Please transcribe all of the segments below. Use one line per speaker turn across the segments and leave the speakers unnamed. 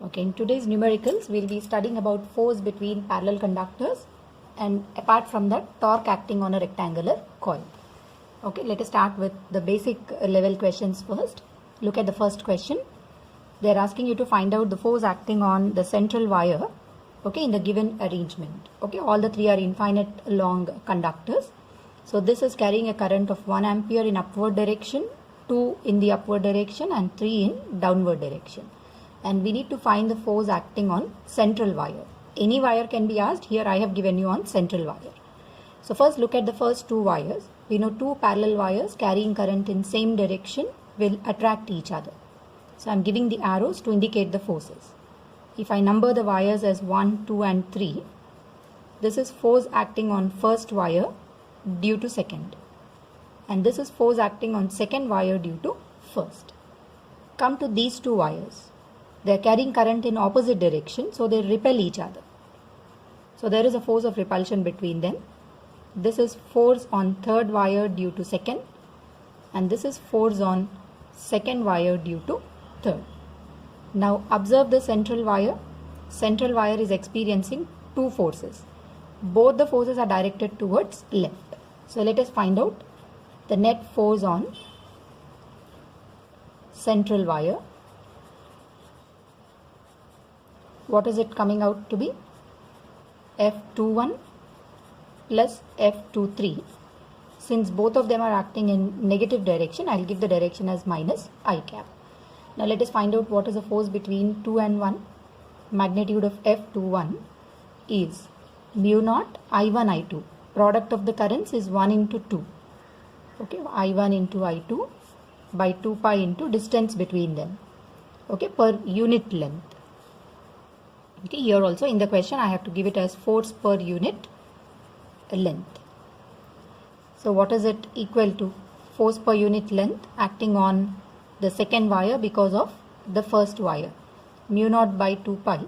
Okay, in today's numericals, we'll be studying about force between parallel conductors and apart from that, torque acting on a rectangular coil. Okay, let us start with the basic level questions first. Look at the first question. They're asking you to find out the force acting on the central wire, okay, in the given arrangement. Okay, all the three are infinite long conductors. So this is carrying a current of 1 ampere in upward direction, 2 in the upward direction and 3 in downward direction. And we need to find the force acting on central wire. Any wire can be asked. Here I have given you on central wire. So first look at the first two wires. We know two parallel wires carrying current in same direction will attract each other. So I am giving the arrows to indicate the forces. If I number the wires as 1, 2 and 3, this is force acting on first wire due to second. And this is force acting on second wire due to first. Come to these two wires. They are carrying current in opposite direction, so they repel each other. So there is a force of repulsion between them. This is force on third wire due to second, and this is force on second wire due to third. Now observe the central wire. Central wire is experiencing two forces. Both the forces are directed towards left. So let us find out the net force on central wire. What is it coming out to be? F21 plus F23. Since both of them are acting in negative direction, I will give the direction as minus I cap. Now let us find out what is the force between 2 and 1. Magnitude of F21 is mu naught I1 I2. Product of the currents is 1 into 2. Okay, I1 into I2 by 2 pi into distance between them. Okay, per unit length. Okay, here also in the question I have to give it as force per unit length. So what is it equal to? Force per unit length acting on the second wire because of the first wire. Mu naught by 2 pi.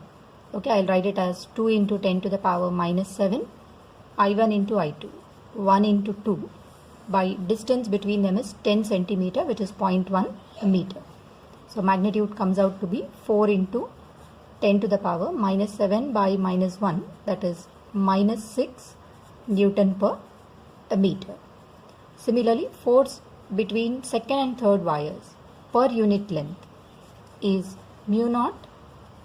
Okay, I'll write it as 2 into 10 to the power minus 7. I1 into I2. 1 into 2 by distance between them is 10 centimeter, which is 0.1 meter. So magnitude comes out to be 4 into 10 to the power minus 7 by minus 1, that is minus 6 Newton per meter. Similarly, force between second and third wires per unit length is mu naught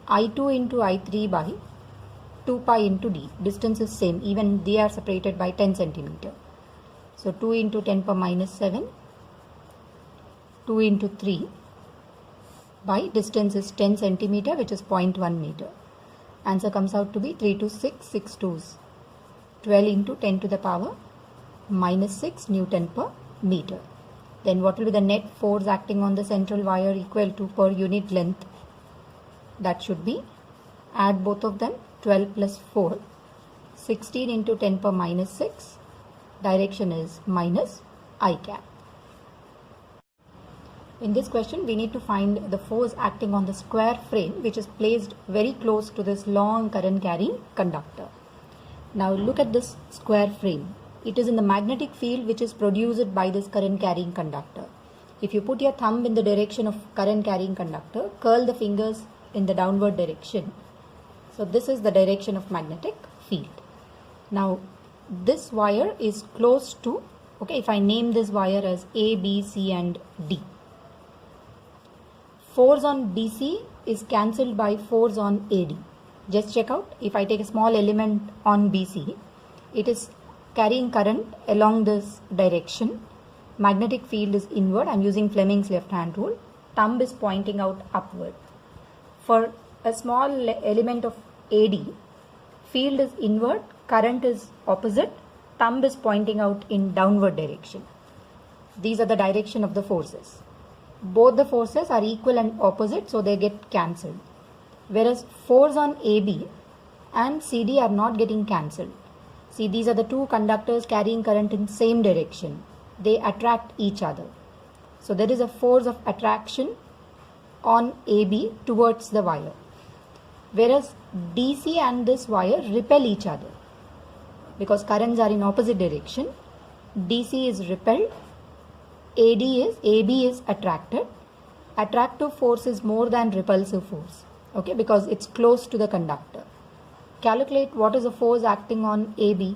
I2 into I3 by 2 pi into d. Distance is same, even they are separated by 10 centimeter. So 2 into 10 per minus 7, 2 into 3 by distance is 10 centimeter, which is 0.1 meter. Answer comes out to be 3 to 6, 6 twos. 12 into 10 to the power minus 6 Newton per meter. Then what will be the net force acting on the central wire equal to per unit length? That should be, add both of them, 12 plus 4, 16 into 10 per minus 6. Direction is minus I cap. In this question, we need to find the force acting on the square frame which is placed very close to this long current carrying conductor. Now look at this square frame. It is in the magnetic field which is produced by this current carrying conductor. If you put your thumb in the direction of current carrying conductor, curl the fingers in the downward direction. So this is the direction of magnetic field. Now this wire is close to, okay, if I name this wire as A, B, C and D. Force on BC is cancelled by force on AD. Just check out, if I take a small element on BC, it is carrying current along this direction. Magnetic field is inward. I am using Fleming's left hand rule. Thumb is pointing out upward. For a small element of AD, field is inward, current is opposite, thumb is pointing out in downward direction. These are the direction of the forces. Both the forces are equal and opposite, so they get cancelled. Whereas force on AB and CD are not getting cancelled. See, these are the two conductors carrying current in same direction. They attract each other. So there is a force of attraction on AB towards the wire. Whereas DC and this wire repel each other. Because currents are in opposite direction, DC is repelled, AB is attracted. Attractive force is more than repulsive force. okay, because it's close to the conductor. Calculate what is the force acting on AB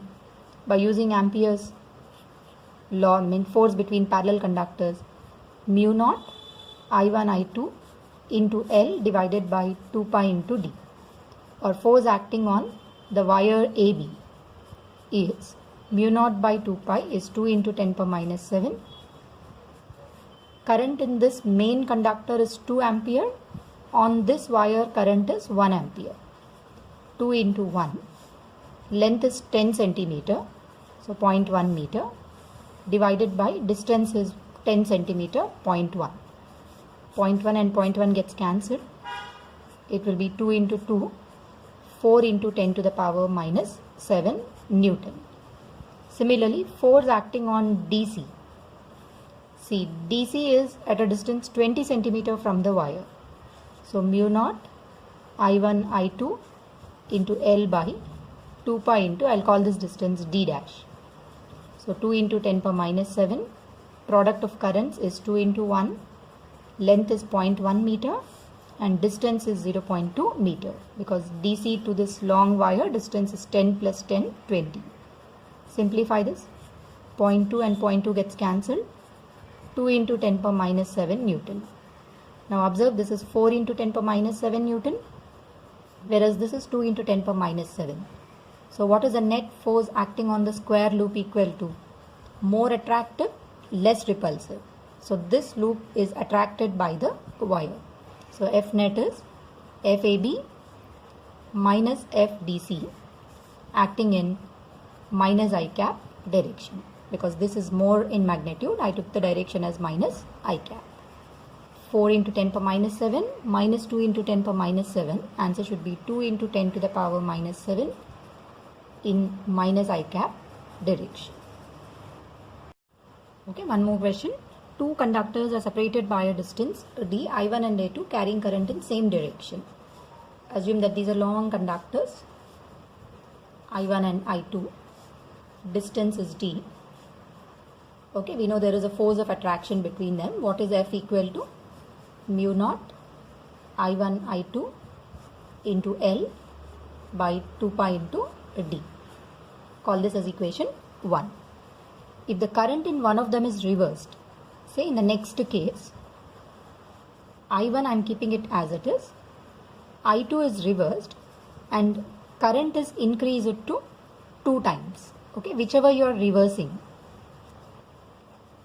by using Ampere's law, force between parallel conductors, mu naught I1 I2 into L divided by 2 pi into D, or force acting on the wire AB is mu naught by 2 pi is 2 into 10 power minus 7. Current in this main conductor is 2 ampere. On this wire current is 1 ampere. 2 into 1. Length is 10 centimeter, so 0.1 meter, divided by distance is 10 centimeter, 0.1. 0.1 and 0.1 gets cancelled. It will be 2 into 2, 4 into 10 to the power minus 7 Newton. Similarly, force acting on DC. See, DC is at a distance 20 centimeter from the wire. So mu naught I1 I2 into L by 2 pi into, I'll call this distance D dash. So 2 into 10 power minus 7. Product of currents is 2 into 1. Length is 0.1 meter and distance is 0.2 meter, because DC to this long wire distance is 10 plus 10, 20. Simplify this. 0.2 and 0.2 gets cancelled. 2 into 10 power minus 7 Newton. Now observe, this is 4 into 10 power minus 7 Newton, whereas this is 2 into 10 power minus 7. So what is the net force acting on the square loop equal to? More attractive, less repulsive. So this loop is attracted by the wire. So F net is FAB minus FDC acting in minus I cap direction. Because this is more in magnitude, I took the direction as minus I cap. 4 into 10 power minus 7 minus 2 into 10 power minus 7. Answer should be 2 into 10 to the power minus 7 in minus I cap direction. Okay, one more question. Two conductors are separated by a distance D, I1 and I2, carrying current in same direction. Assume that these are long conductors, I1 and I2. Distance is D. Okay, we know there is a force of attraction between them. What is F equal to? Mu naught I1 I2 into L by 2 pi into D. Call this as equation 1. If the current in one of them is reversed, say in the next case, I1 I am keeping it as it is, I2 is reversed and current is increased to 2 times. Okay, whichever you are reversing.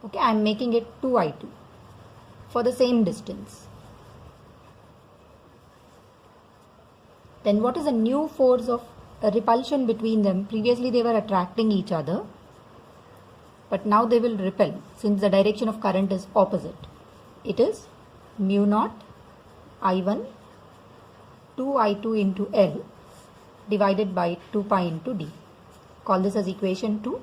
Okay, I am making it 2I2 for the same distance. Then what is the new force of repulsion between them? Previously they were attracting each other, but now they will repel since the direction of current is opposite. It is mu naught I1 2I2 into L divided by 2 pi into D. Call this as equation 2.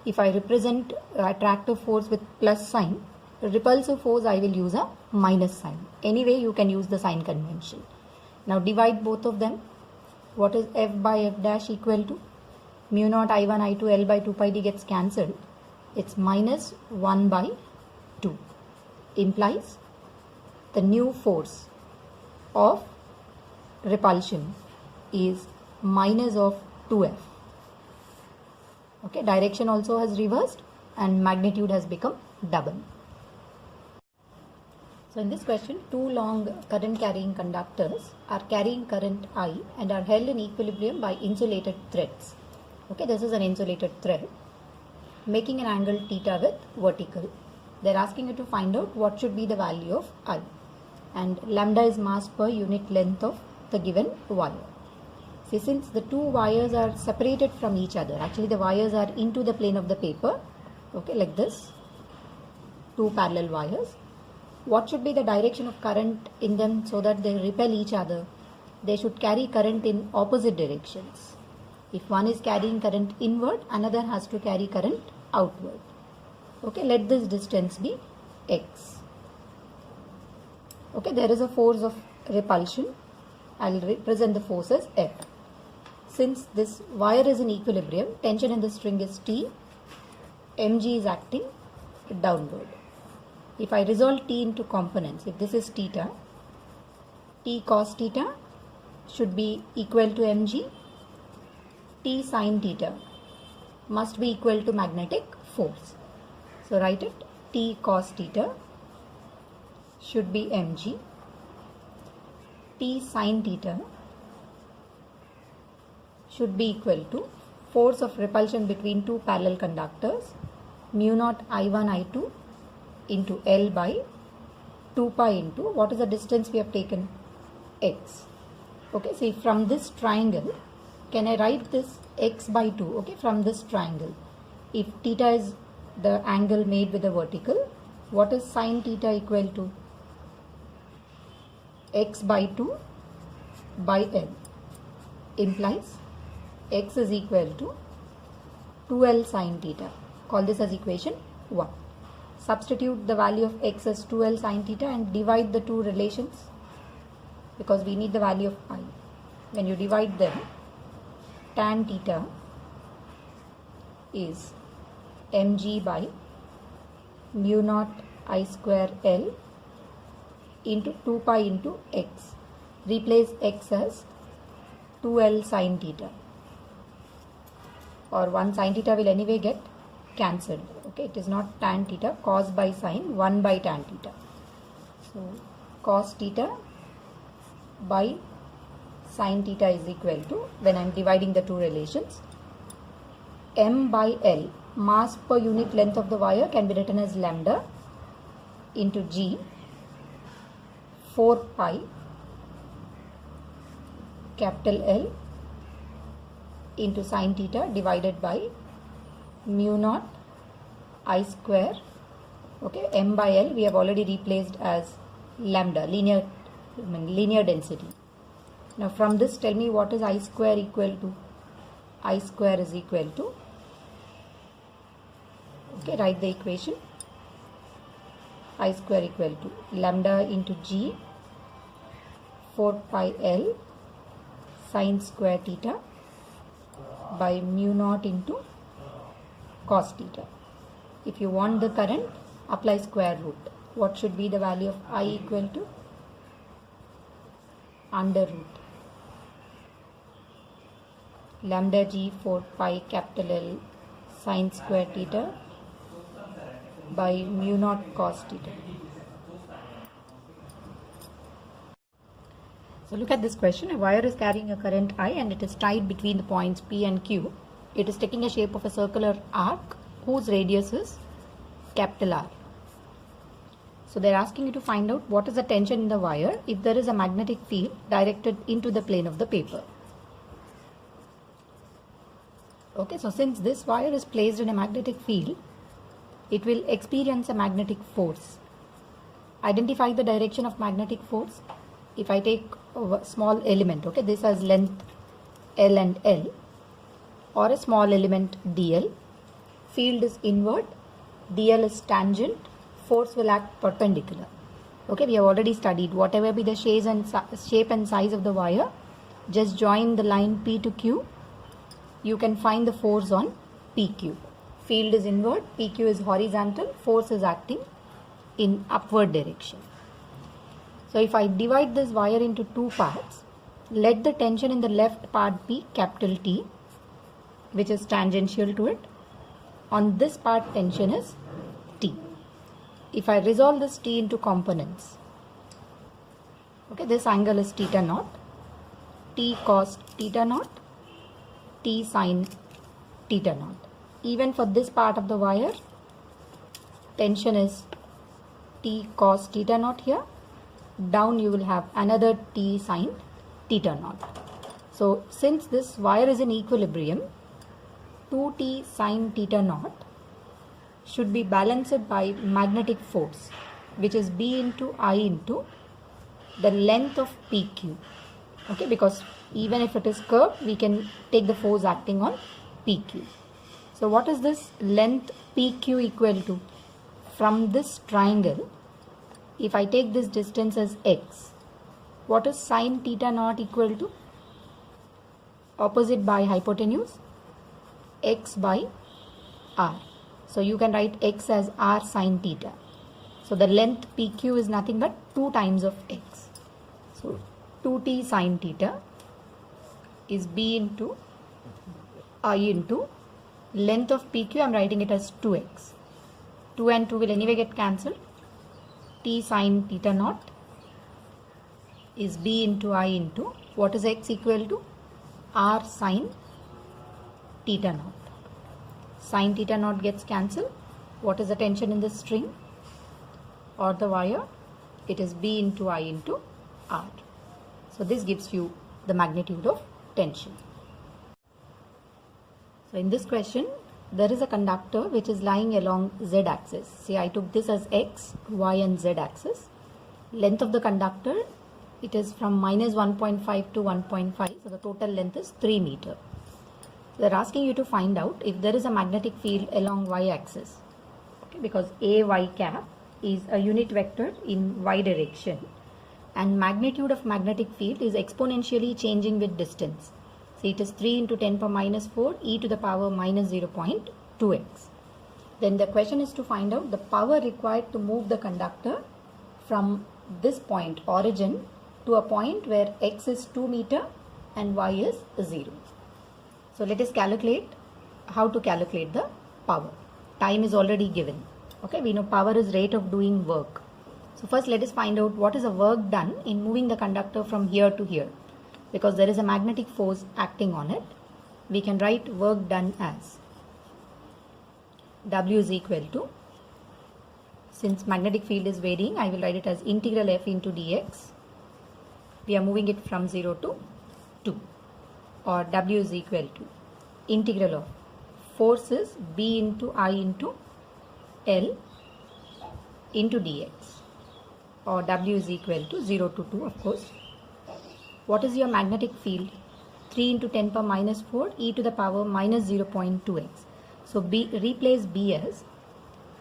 If I represent attractive force with plus sign, repulsive force I will use a minus sign. Anyway, you can use the sign convention. Now divide both of them. What is F by F dash equal to? Mu naught I1 I2 L by 2 pi D gets cancelled. It's minus 1 by 2. Implies the new force of repulsion is minus of 2F. Okay, direction also has reversed and magnitude has become double. So in this question, two long current carrying conductors are carrying current I and are held in equilibrium by insulated threads. Okay, this is an insulated thread making an angle theta with vertical. They are asking you to find out what should be the value of I, and lambda is mass per unit length of the given wire. See, since the two wires are separated from each other, actually the wires are into the plane of the paper, okay, like this, two parallel wires. What should be the direction of current in them so that they repel each other? They should carry current in opposite directions. If one is carrying current inward, another has to carry current outward. Okay, let this distance be x. Okay, there is a force of repulsion. I will represent the force as F. Since this wire is in equilibrium, tension in the string is T, mg is acting downward. If I resolve T into components, if this is theta, T cos theta should be equal to mg. T sine theta must be equal to magnetic force. So write it. T cos theta should be mg. T sine theta should be equal to force of repulsion between two parallel conductors, mu naught I1 I2 into L by 2 pi into what is the distance we have taken? X. Okay, see from this triangle, can I write this x by 2? Okay, from this triangle, if theta is the angle made with the vertical, what is sine theta equal to? X by 2 by L implies x is equal to 2L sine theta. Call this as equation 1. Substitute the value of x as 2L sine theta and divide the two relations because we need the value of I. When you divide them, tan theta is mg by mu naught I square L into 2 pi into x. Replace x as 2L sine theta, or 1 sine theta will anyway get cancelled. Okay, it is not tan theta, cos by sine, 1 by tan theta. So cos theta by sine theta is equal to, when I am dividing the two relations, m by L, mass per unit length of the wire, can be written as lambda into g, 4 pi capital L into sine theta divided by mu naught I square. Okay, m by L we have already replaced as lambda, linear density. Now from this, tell me what is I square equal to? I square is equal to, okay, write the equation. I square equal to lambda into g, 4 pi L sine square theta by mu naught into cos theta. If you want the current, apply square root. What should be the value of I equal to? Under root lambda g 4 pi capital L sine square theta by mu naught cos theta. So look at this question. A wire is carrying a current I and it is tied between the points P and Q. It is taking a shape of a circular arc whose radius is capital R. So they are asking you to find out what is the tension in the wire if there is a magnetic field directed into the plane of the paper. Okay, so since this wire is placed in a magnetic field, it will experience a magnetic force. Identify the direction of magnetic force. If I take a small element, okay, this has length L and L, or a small element dl, field is inward, dl is tangent, force will act perpendicular. Okay, we have already studied whatever be the shape and size of the wire, just join the line P to Q, you can find the force on PQ. Field is inward, PQ is horizontal, force is acting in upward direction. So if I divide this wire into two parts, let the tension in the left part be capital T, which is tangential to it. On this part, tension is T. If I resolve this T into components, okay, this angle is theta naught, T cos theta naught, T sin theta naught. Even for this part of the wire, tension is T cos theta naught here. Down you will have another T sin theta naught. So since this wire is in equilibrium, 2T sin theta naught should be balanced by magnetic force, which is B into I into the length of PQ. Okay, because even if it is curved, we can take the force acting on PQ. So what is this length PQ equal to? From this triangle, if I take this distance as x, what is sin theta naught equal to? Opposite by hypotenuse, x by r. So you can write x as r sin theta. So the length PQ is nothing but 2 times of x. So 2t sin theta is B into I into length of PQ. I'm writing it as 2x. 2 and 2 will anyway get cancelled. T sine theta naught is B into I into what is x equal to? R sine theta naught. Sine theta naught gets cancelled. What is the tension in this string or the wire? It is B into I into R. So this gives you the magnitude of tension. So in this question, there is a conductor which is lying along z axis. See, I took this as x, y and z axis. Length of the conductor, it is from minus 1.5 to 1.5. So the total length is 3 meter. So they're asking you to find out if there is a magnetic field along y axis. Okay, because AY cap is a unit vector in y direction and magnitude of magnetic field is exponentially changing with distance. So it is 3 into 10 power minus 4 e to the power minus 0.2x. Then the question is to find out the power required to move the conductor from this point origin to a point where x is 2 meter and y is 0. So let us calculate how to calculate the power. Time is already given. Okay, we know power is rate of doing work. So first let us find out what is the work done in moving the conductor from here to here. Because there is a magnetic force acting on it, we can write work done as W is equal to, since magnetic field is varying, I will write it as integral F into dx. We are moving it from 0 to 2, or W is equal to integral of forces B into I into L into dx, or W is equal to 0 to 2, of course. What is your magnetic field? 3 into 10 power minus 4 e to the power minus 0.2x. So B, replace B as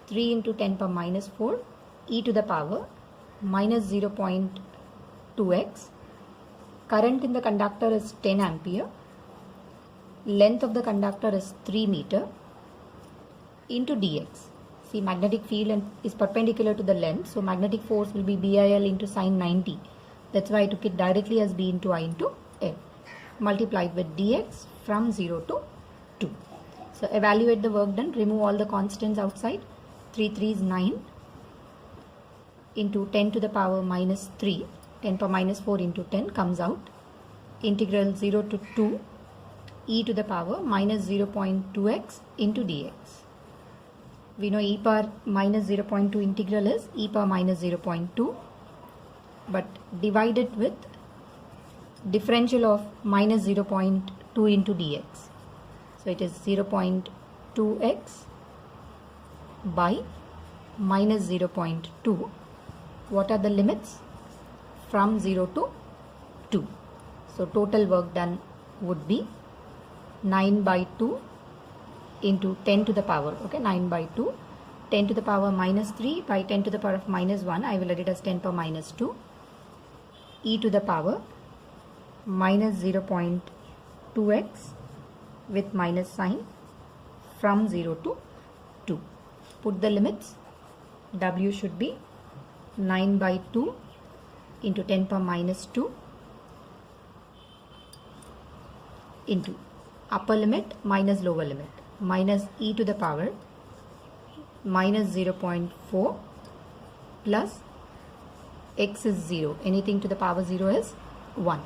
3 into 10 power minus 4 e to the power minus 0.2x. Current in the conductor is 10 ampere. Length of the conductor is 3 meter into dx. See, magnetic field is perpendicular to the length, so magnetic force will be BIL into sine 90. That's why I took it directly as B into I into F, multiplied with dx from 0 to 2. So evaluate the work done, remove all the constants outside. 3 3 is 9 into 10 to the power minus 3, 10 power minus 4 into 10 comes out. Integral 0 to 2 e to the power minus 0.2x into dx. We know e power minus 0.2 integral is e power minus 0.2. But divided with differential of minus 0.2 into dx. So it is 0.2x by minus 0.2. What are the limits? From 0 to 2. So total work done would be 9 by 2 into 10 to the power, okay, 9 by 2, 10 to the power minus 3 by 10 to the power of minus 1, I will write it as 10 power minus 2. E to the power minus 0.2x with minus sign from 0 to 2. Put the limits. W should be 9 by 2 into 10 power minus 2 into upper limit minus lower limit minus e to the power minus 0.4 plus x is 0. Anything to the power 0 is 1.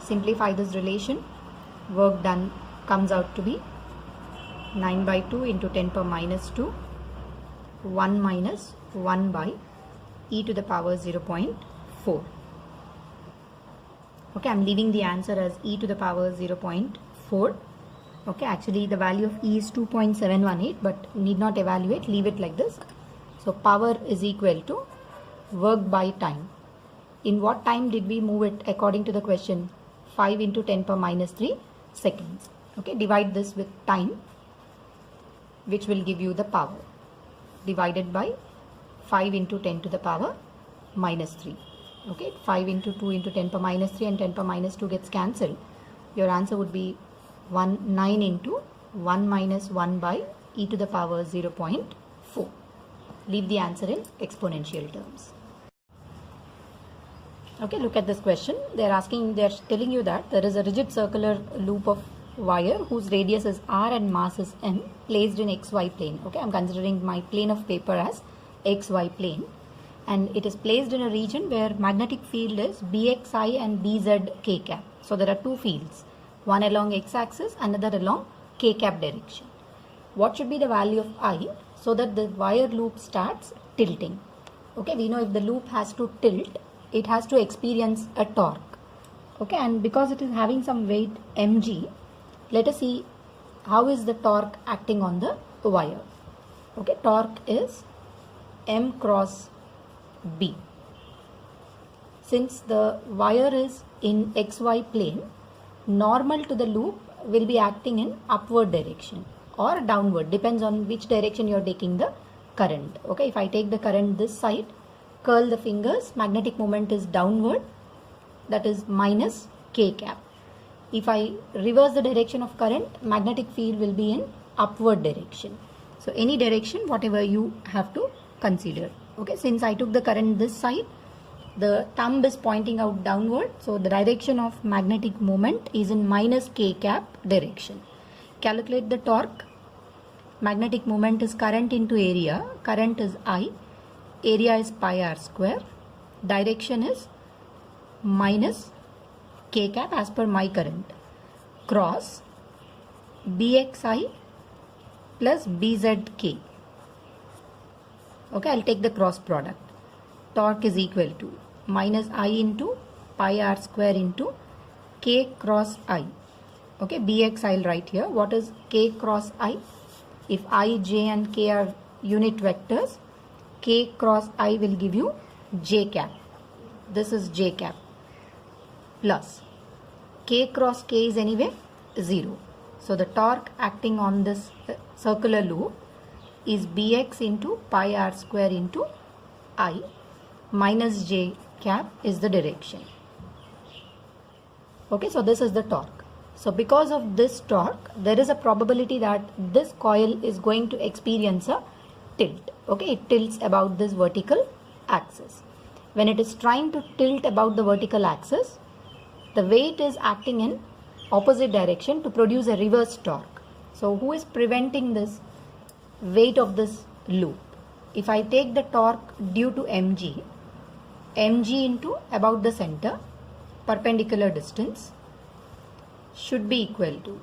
Simplify this relation. Work done comes out to be 9 by 2 into 10 power minus 2, 1 minus 1 by e to the power 0.4. Okay, I'm leaving the answer as e to the power 0.4. Okay, actually the value of e is 2.718, but need not evaluate, leave it like this. So power is equal to work by time. In what time did we move it according to the question? 5 into 10 power minus 3 seconds. Okay, divide this with time, which will give you the power, divided by 5 into 10 to the power minus 3. Okay, 5 into 2 into 10 power minus 3 and 10 power minus 2 gets cancelled. Your answer would be 9 into 1 minus 1 by e to the power 0.4. Leave the answer in exponential terms. Okay, look at this question. They're telling you that there is a rigid circular loop of wire whose radius is r and mass is m, placed in xy plane. Okay, I'm considering my plane of paper as xy plane, and it is placed in a region where magnetic field is bxi and bz k cap. So there are two fields, one along x-axis, another along k cap direction. What should be the value of I so that the wire loop starts tilting? Okay, we know if the loop has to tilt, it has to experience a torque. Okay, and because it is having some weight mg, let us see how is the torque acting on the wire. Okay, torque is m cross b. Since the wire is in xy plane, normal to the loop will be acting in upward direction or downward, depends on which direction you are taking the current. Okay, if I take the current this side, curl the fingers, magnetic moment is downward, that is minus k cap. If I reverse the direction of current, magnetic field will be in upward direction. So any direction, whatever you have to consider. Okay, since I took the current this side, the thumb is pointing out downward, so the direction of magnetic moment is in minus k cap direction. Calculate the torque. Magnetic moment is current into area. Current is I. Area is pi r square. Direction is minus k cap as per my current. Cross bxi plus bzk. Okay, I'll take the cross product. Torque is equal to minus I into pi r square into k cross I. Okay, bx I'll write here. What is k cross I? If I, j and k are unit vectors, k cross I will give you j cap. This is j cap. Plus k cross k is anyway 0. So the torque acting on this circular loop is bx into pi r square into I minus j cap is the direction. Okay, so this is the torque. So because of this torque, there is a probability that this coil is going to experience a tilt. Okay, it tilts about this vertical axis. When it is trying to tilt about the vertical axis, the weight is acting in opposite direction to produce a reverse torque. So who is preventing this weight of this loop? If I take the torque due to mg into about the center, perpendicular distance, should be equal to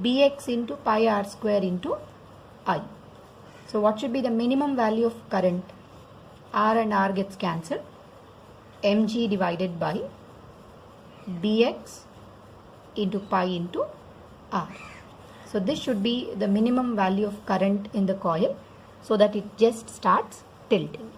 bx into pi r square into I. So what should be the minimum value of current? R and R gets cancelled. Mg divided by bx into pi into R. So this should be the minimum value of current in the coil so that it just starts tilting.